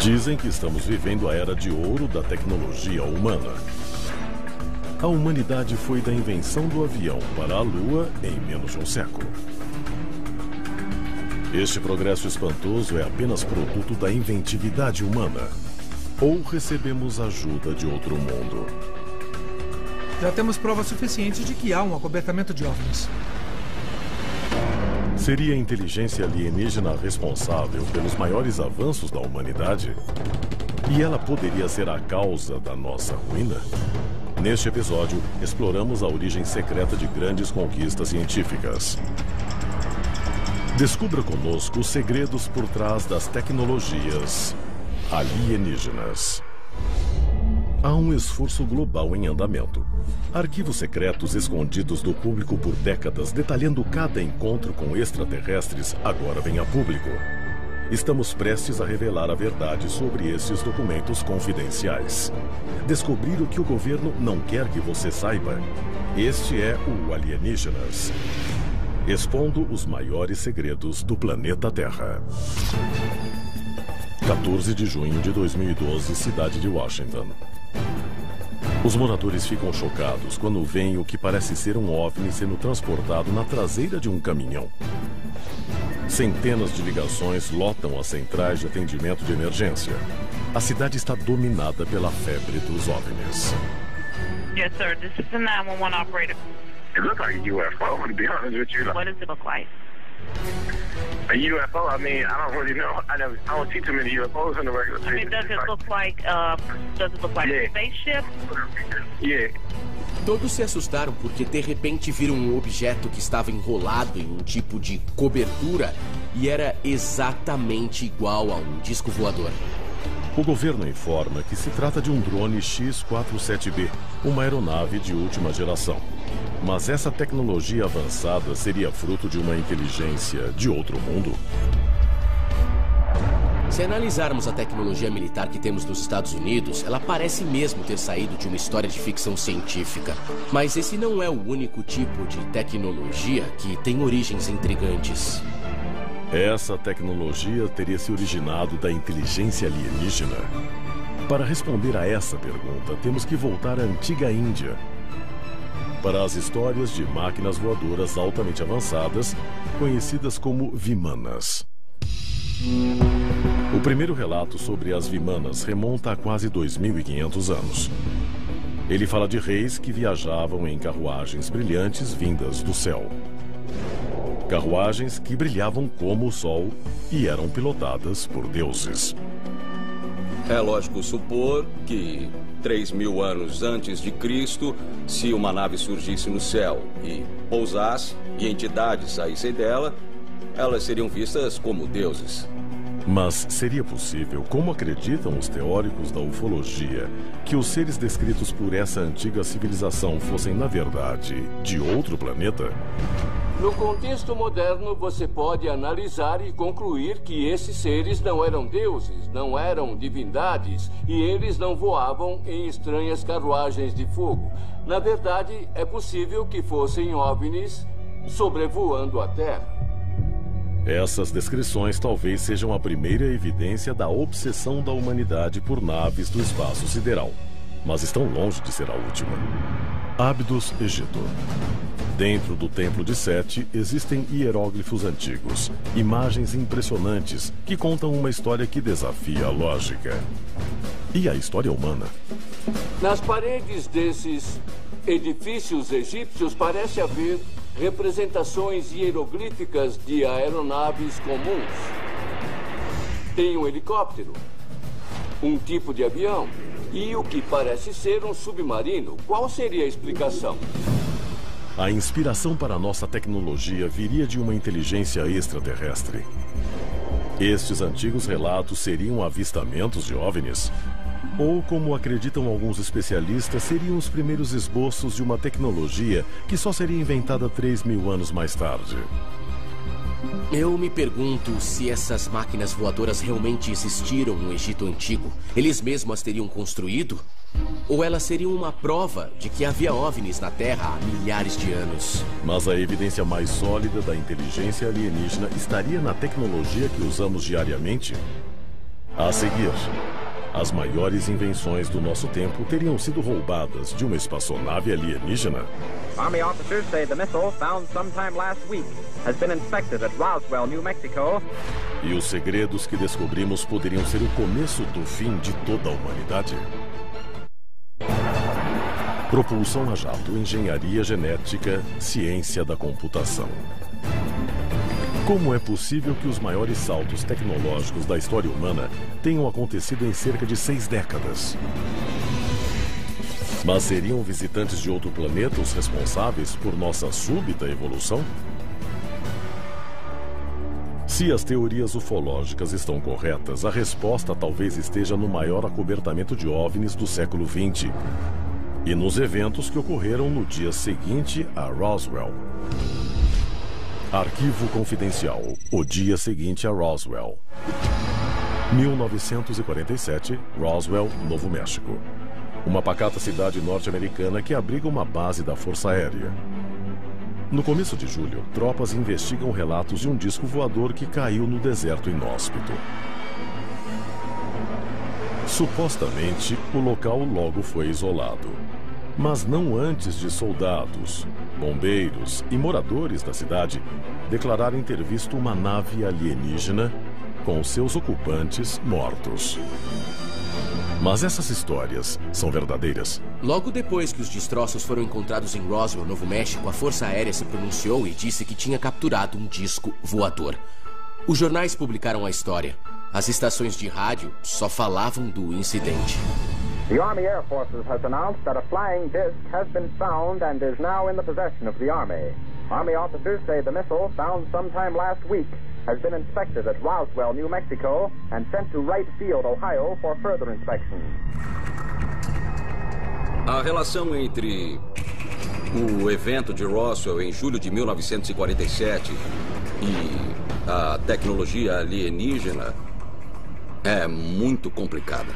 Dizem que estamos vivendo a era de ouro da tecnologia humana. A humanidade foi da invenção do avião para a Lua em menos de um século. Este progresso espantoso é apenas produto da inventividade humana? Ou recebemos ajuda de outro mundo? Já temos provas suficientes de que há um acobertamento de OVNIs. Seria a inteligência alienígena responsável pelos maiores avanços da humanidade? E ela poderia ser a causa da nossa ruína? Neste episódio, exploramos a origem secreta de grandes conquistas científicas. Descubra conosco os segredos por trás das tecnologias alienígenas. Há um esforço global em andamento. Arquivos secretos escondidos do público por décadas, detalhando cada encontro com extraterrestres, agora vêm a público. Estamos prestes a revelar a verdade sobre esses documentos confidenciais. Descobrir o que o governo não quer que você saiba. Este é o Alienígenas, expondo os maiores segredos do planeta Terra. 14 de junho de 2012, cidade de Washington. Os moradores ficam chocados quando veem o que parece ser um OVNI sendo transportado na traseira de um caminhão. Centenas de ligações lotam as centrais de atendimento de emergência. A cidade está dominada pela febre dos OVNIs. Yes, sir. This is the 911 operator. It looks like a UFO, to be honest with you. What does it look like? A UFO, I mean, I don't really know. I don't see too many UFOs in the regular I mean, does it look like a spaceship? Yeah. Todos se assustaram porque de repente viram um objeto que estava enrolado em um tipo de cobertura e era exatamente igual a um disco voador. O governo informa que se trata de um drone X-47B, uma aeronave de última geração. Mas essa tecnologia avançada seria fruto de uma inteligência de outro mundo? Se analisarmos a tecnologia militar que temos nos Estados Unidos, ela parece mesmo ter saído de uma história de ficção científica. Mas esse não é o único tipo de tecnologia que tem origens intrigantes. Essa tecnologia teria se originado da inteligência alienígena? Para responder a essa pergunta, temos que voltar à antiga Índia, para as histórias de máquinas voadoras altamente avançadas, conhecidas como Vimanas. O primeiro relato sobre as Vimanas remonta a quase 2.500 anos. Ele fala de reis que viajavam em carruagens brilhantes vindas do céu. Carruagens que brilhavam como o sol e eram pilotadas por deuses. É lógico supor que 3.000 anos antes de Cristo, se uma nave surgisse no céu e pousasse e entidades saíssem dela, elas seriam vistas como deuses. Mas seria possível, como acreditam os teóricos da ufologia, que os seres descritos por essa antiga civilização fossem, na verdade, de outro planeta? No contexto moderno, você pode analisar e concluir que esses seres não eram deuses, não eram divindades, e eles não voavam em estranhas carruagens de fogo. Na verdade, é possível que fossem OVNIs sobrevoando a Terra. Essas descrições talvez sejam a primeira evidência da obsessão da humanidade por naves do espaço sideral, mas estão longe de ser a última. Abydos, Egito. Dentro do Templo de Sete existem hieróglifos antigos, imagens impressionantes que contam uma história que desafia a lógica. E a história humana? Nas paredes desses edifícios egípcios parece haver representações hieroglíficas de aeronaves comuns. Tem um helicóptero, um tipo de avião e o que parece ser um submarino. Qual seria a explicação? A inspiração para a nossa tecnologia viria de uma inteligência extraterrestre. Estes antigos relatos seriam avistamentos de OVNIs? Ou, como acreditam alguns especialistas, seriam os primeiros esboços de uma tecnologia que só seria inventada 3.000 anos mais tarde? Eu me pergunto se essas máquinas voadoras realmente existiram no Egito Antigo. Eles mesmos as teriam construído? Ou elas seriam uma prova de que havia OVNIs na Terra há milhares de anos? Mas a evidência mais sólida da inteligência alienígena estaria na tecnologia que usamos diariamente? A seguir, as maiores invenções do nosso tempo teriam sido roubadas de uma espaçonave alienígena. Army officers say the missile found sometime last week has been inspected at Roswell, New Mexico. E os segredos que descobrimos poderiam ser o começo do fim de toda a humanidade. Propulsão a jato, engenharia genética, ciência da computação. Como é possível que os maiores saltos tecnológicos da história humana tenham acontecido em cerca de 6 décadas? Mas seriam visitantes de outro planeta os responsáveis por nossa súbita evolução? Se as teorias ufológicas estão corretas, a resposta talvez esteja no maior acobertamento de OVNIs do século XX e nos eventos que ocorreram no dia seguinte a Roswell. Arquivo confidencial. O dia seguinte a Roswell. 1947, Roswell, Novo México. Uma pacata cidade norte-americana que abriga uma base da Força Aérea. No começo de julho, tropas investigam relatos de um disco voador que caiu no deserto inóspito. Supostamente, o local logo foi isolado. Mas não antes de soldados, bombeiros e moradores da cidade declararem ter visto uma nave alienígena com seus ocupantes mortos. Mas essas histórias são verdadeiras? Logo depois que os destroços foram encontrados em Roswell, Novo México, a Força Aérea se pronunciou e disse que tinha capturado um disco voador. Os jornais publicaram a história. As estações de rádio só falavam do incidente. The Army Air Forces has announced that a flying disc has been found and is now in the possession of the Army. Army officers say the missile, found sometime last week, has been inspected at Roswell, New Mexico, and sent to Wright Field, Ohio, for further inspection. A relação entre o evento de Roswell em julho de 1947 e a tecnologia alienígena é muito complicada.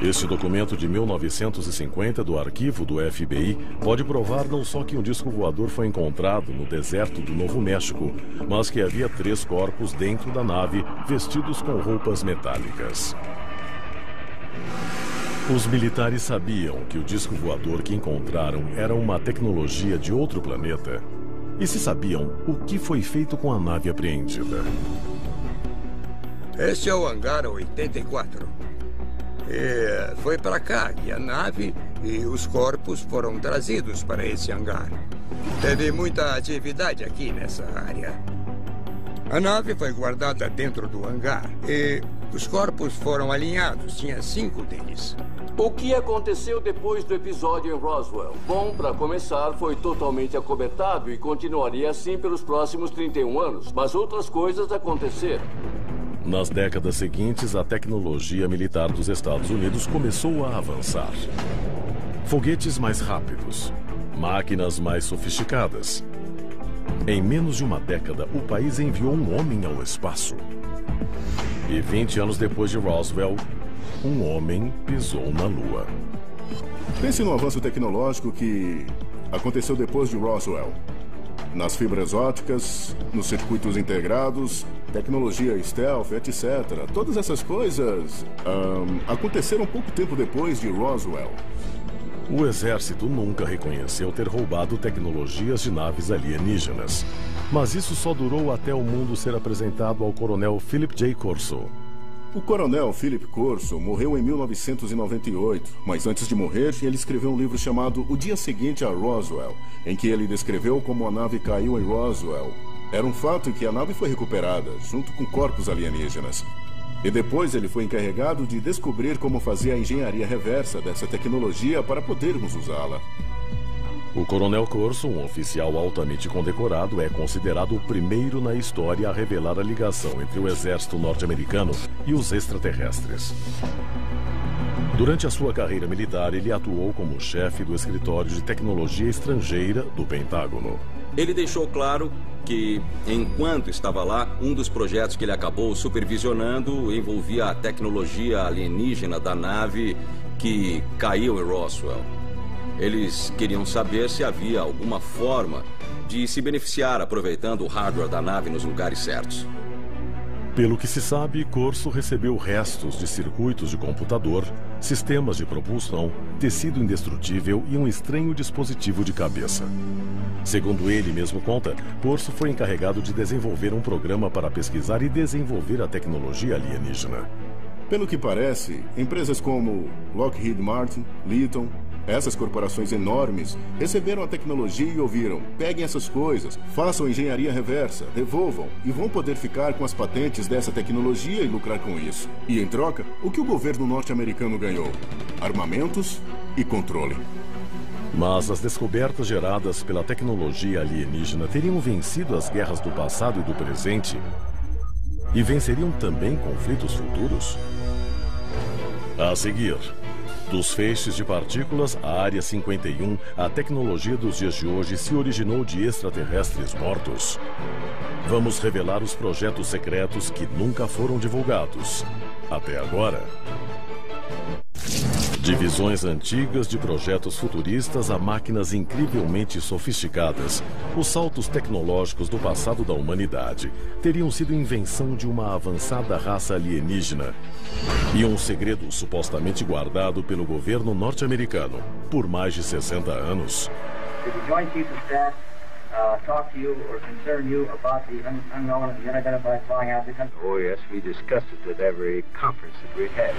Este documento de 1950 do arquivo do FBI pode provar não só que um disco voador foi encontrado no deserto do Novo México, mas que havia 3 corpos dentro da nave vestidos com roupas metálicas. Os militares sabiam que o disco voador que encontraram era uma tecnologia de outro planeta. E se sabiam o que foi feito com a nave apreendida. Este é o hangar 84. E foi para cá que a nave e os corpos foram trazidos para esse hangar. Teve muita atividade aqui nessa área. A nave foi guardada dentro do hangar e os corpos foram alinhados. Tinha 5 deles. O que aconteceu depois do episódio em Roswell? Bom, para começar, foi totalmente acobertado e continuaria assim pelos próximos 31 anos. Mas outras coisas aconteceram. Nas décadas seguintes, a tecnologia militar dos Estados Unidos começou a avançar. Foguetes mais rápidos, máquinas mais sofisticadas. Em menos de uma década, o país enviou um homem ao espaço. E 20 anos depois de Roswell, um homem pisou na Lua. Pense no avanço tecnológico que aconteceu depois de Roswell. Nas fibras ópticas, nos circuitos integrados, tecnologia stealth, etc. Todas essas coisas aconteceram pouco tempo depois de Roswell. O exército nunca reconheceu ter roubado tecnologias de naves alienígenas. Mas isso só durou até o mundo ser apresentado ao coronel Philip J. Corso. O coronel Philip Corso morreu em 1998, mas antes de morrer, ele escreveu um livro chamado O Dia Seguinte a Roswell, em que ele descreveu como a nave caiu em Roswell. Era um fato que a nave foi recuperada, junto com corpos alienígenas. E depois ele foi encarregado de descobrir como fazer a engenharia reversa dessa tecnologia para podermos usá-la. O coronel Corso, um oficial altamente condecorado, é considerado o primeiro na história a revelar a ligação entre o exército norte-americano e os extraterrestres. Durante a sua carreira militar, ele atuou como chefe do escritório de tecnologia estrangeira do Pentágono. Ele deixou claro que, enquanto estava lá, um dos projetos que ele acabou supervisionando envolvia a tecnologia alienígena da nave que caiu em Roswell. Eles queriam saber se havia alguma forma de se beneficiar aproveitando o hardware da nave nos lugares certos. Pelo que se sabe, Corso recebeu restos de circuitos de computador, sistemas de propulsão, tecido indestrutível e um estranho dispositivo de cabeça. Segundo ele mesmo conta, Corso foi encarregado de desenvolver um programa para pesquisar e desenvolver a tecnologia alienígena. Pelo que parece, empresas como Lockheed Martin, Litton, essas corporações enormes receberam a tecnologia e ouviram: peguem essas coisas, façam engenharia reversa, devolvam e vão poder ficar com as patentes dessa tecnologia e lucrar com isso. E em troca, o que o governo norte-americano ganhou? Armamentos e controle. Mas as descobertas geradas pela tecnologia alienígena teriam vencido as guerras do passado e do presente e venceriam também conflitos futuros? A seguir, dos feixes de partículas à Área 51, a tecnologia dos dias de hoje se originou de extraterrestres mortos. Vamos revelar os projetos secretos que nunca foram divulgados até agora. De visões antigas de projetos futuristas a máquinas incrivelmente sofisticadas, os saltos tecnológicos do passado da humanidade teriam sido invenção de uma avançada raça alienígena e um segredo supostamente guardado pelo governo norte-americano por mais de 60 anos. Talk to you or concern you about the unknown and the unidentified flying objects? Oh, yes, we discussed it at every conference that we've had.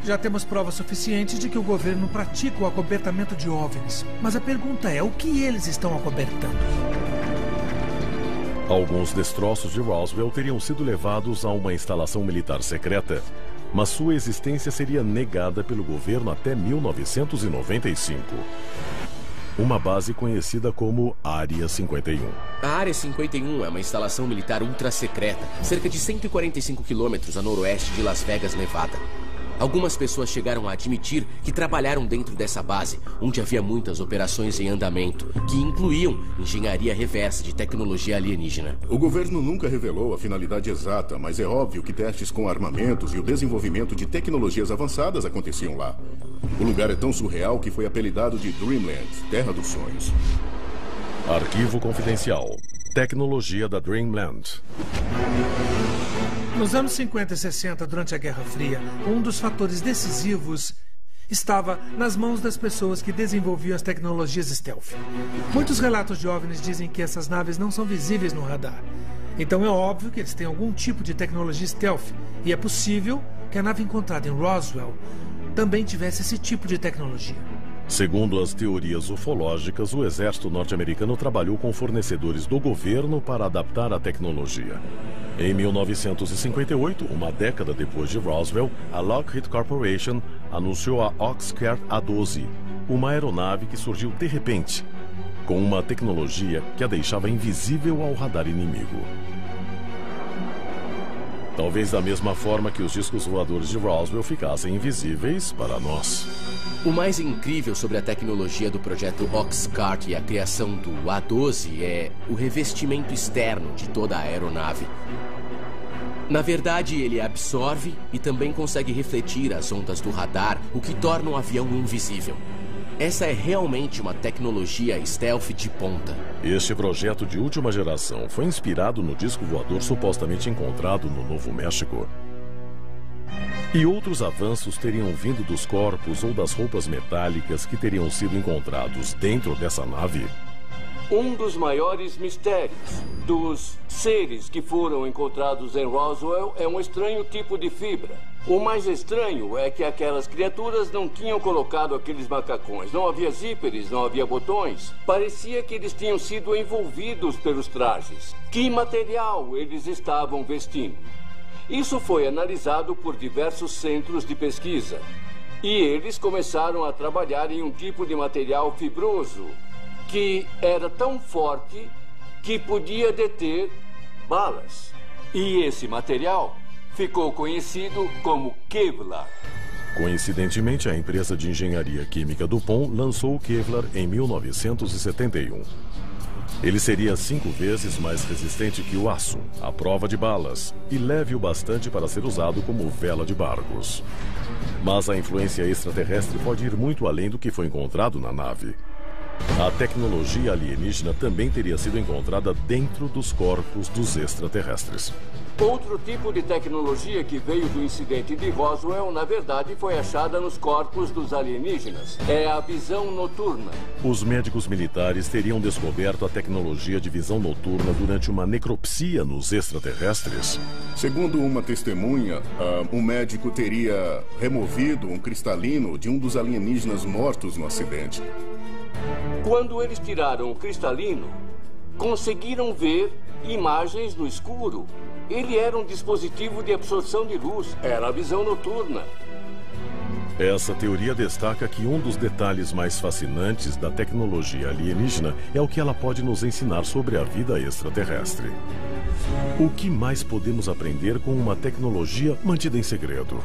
Já temos provas suficientes de que o governo pratica o acobertamento de OVNIs. Mas a pergunta é, o que eles estão acobertando? Alguns destroços de Roswell teriam sido levados a uma instalação militar secreta, mas sua existência seria negada pelo governo até 1995. Uma base conhecida como Área 51. A Área 51 é uma instalação militar ultra-secreta, cerca de 145 quilômetros a noroeste de Las Vegas, Nevada. Algumas pessoas chegaram a admitir que trabalharam dentro dessa base, onde havia muitas operações em andamento, que incluíam engenharia reversa de tecnologia alienígena. O governo nunca revelou a finalidade exata, mas é óbvio que testes com armamentos e o desenvolvimento de tecnologias avançadas aconteciam lá. O lugar é tão surreal que foi apelidado de Dreamland, Terra dos Sonhos. Arquivo confidencial. Tecnologia da Dreamland. Nos anos 50 e 60, durante a Guerra Fria, um dos fatores decisivos estava nas mãos das pessoas que desenvolviam as tecnologias stealth. Muitos relatos de OVNIs dizem que essas naves não são visíveis no radar. Então é óbvio que eles têm algum tipo de tecnologia stealth. E é possível que a nave encontrada em Roswell também tivesse esse tipo de tecnologia. Segundo as teorias ufológicas, o exército norte-americano trabalhou com fornecedores do governo para adaptar a tecnologia. Em 1958, uma década depois de Roswell, a Lockheed Corporation anunciou a Oxcart A-12, uma aeronave que surgiu de repente, com uma tecnologia que a deixava invisível ao radar inimigo. Talvez da mesma forma que os discos voadores de Roswell ficassem invisíveis para nós. O mais incrível sobre a tecnologia do projeto Oxcart e a criação do A-12 é o revestimento externo de toda a aeronave. Na verdade, ele absorve e também consegue refletir as ondas do radar, o que torna o avião invisível. Essa é realmente uma tecnologia stealth de ponta. Este projeto de última geração foi inspirado no disco voador supostamente encontrado no Novo México. E outros avanços teriam vindo dos corpos ou das roupas metálicas que teriam sido encontrados dentro dessa nave. Um dos maiores mistérios dos seres que foram encontrados em Roswell é um estranho tipo de fibra. O mais estranho é que aquelas criaturas não tinham colocado aqueles macacões. Não havia zíperes, não havia botões. Parecia que eles tinham sido envolvidos pelos trajes. Que material eles estavam vestindo? Isso foi analisado por diversos centros de pesquisa. E eles começaram a trabalhar em um tipo de material fibroso que era tão forte que podia deter balas. E esse material ficou conhecido como Kevlar. Coincidentemente, a empresa de engenharia química DuPont lançou o Kevlar em 1971. Ele seria 5 vezes mais resistente que o aço, à prova de balas, e leve o bastante para ser usado como vela de barcos. Mas a influência extraterrestre pode ir muito além do que foi encontrado na nave. A tecnologia alienígena também teria sido encontrada dentro dos corpos dos extraterrestres. Outro tipo de tecnologia que veio do incidente de Roswell, na verdade, foi achada nos corpos dos alienígenas. É a visão noturna. Os médicos militares teriam descoberto a tecnologia de visão noturna durante uma necropsia nos extraterrestres? Segundo uma testemunha, um médico teria removido um cristalino de um dos alienígenas mortos no acidente. Quando eles tiraram o cristalino, conseguiram ver imagens no escuro. Ele era um dispositivo de absorção de luz. Era a visão noturna. Essa teoria destaca que um dos detalhes mais fascinantes da tecnologia alienígena é o que ela pode nos ensinar sobre a vida extraterrestre. O que mais podemos aprender com uma tecnologia mantida em segredo?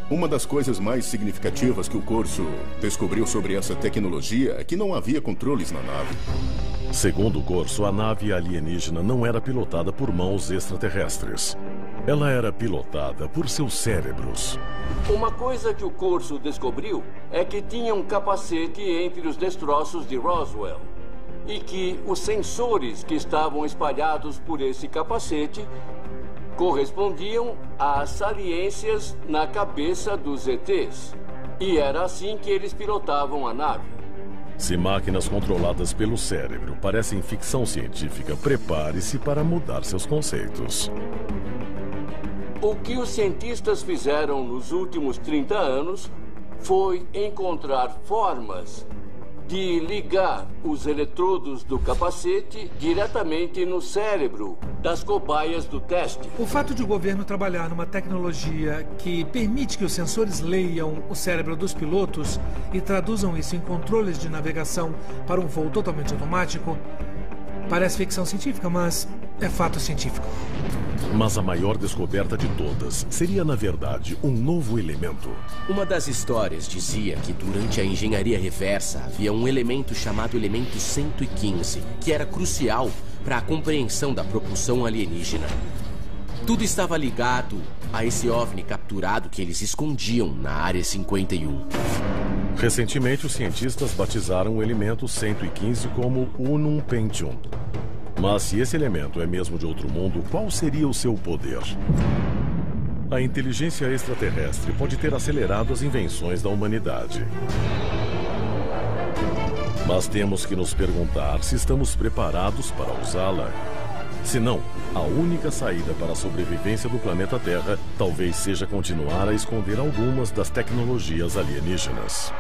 Uma das coisas mais significativas que o Corso descobriu sobre essa tecnologia é que não havia controles na nave. Segundo o Corso, a nave alienígena não era pilotada por mãos extraterrestres. Ela era pilotada por seus cérebros. Uma coisa que o Corso descobriu é que tinha um capacete entre os destroços de Roswell. E que os sensores que estavam espalhados por esse capacete correspondiam às saliências na cabeça dos ETs. E era assim que eles pilotavam a nave. Se máquinas controladas pelo cérebro parecem ficção científica, prepare-se para mudar seus conceitos. O que os cientistas fizeram nos últimos 30 anos foi encontrar formas de ligar os eletrodos do capacete diretamente no cérebro das cobaias do teste. O fato de o governo trabalhar numa tecnologia que permite que os sensores leiam o cérebro dos pilotos e traduzam isso em controles de navegação para um voo totalmente automático parece ficção científica, mas é fato científico. Mas a maior descoberta de todas seria, na verdade, um novo elemento. Uma das histórias dizia que durante a engenharia reversa havia um elemento chamado elemento 115, que era crucial para a compreensão da propulsão alienígena. Tudo estava ligado a esse OVNI capturado que eles escondiam na Área 51. Recentemente, os cientistas batizaram o elemento 115 como Unum Pentium. Mas se esse elemento é mesmo de outro mundo, qual seria o seu poder? A inteligência extraterrestre pode ter acelerado as invenções da humanidade. Mas temos que nos perguntar se estamos preparados para usá-la. Se não, a única saída para a sobrevivência do planeta Terra talvez seja continuar a esconder algumas das tecnologias alienígenas.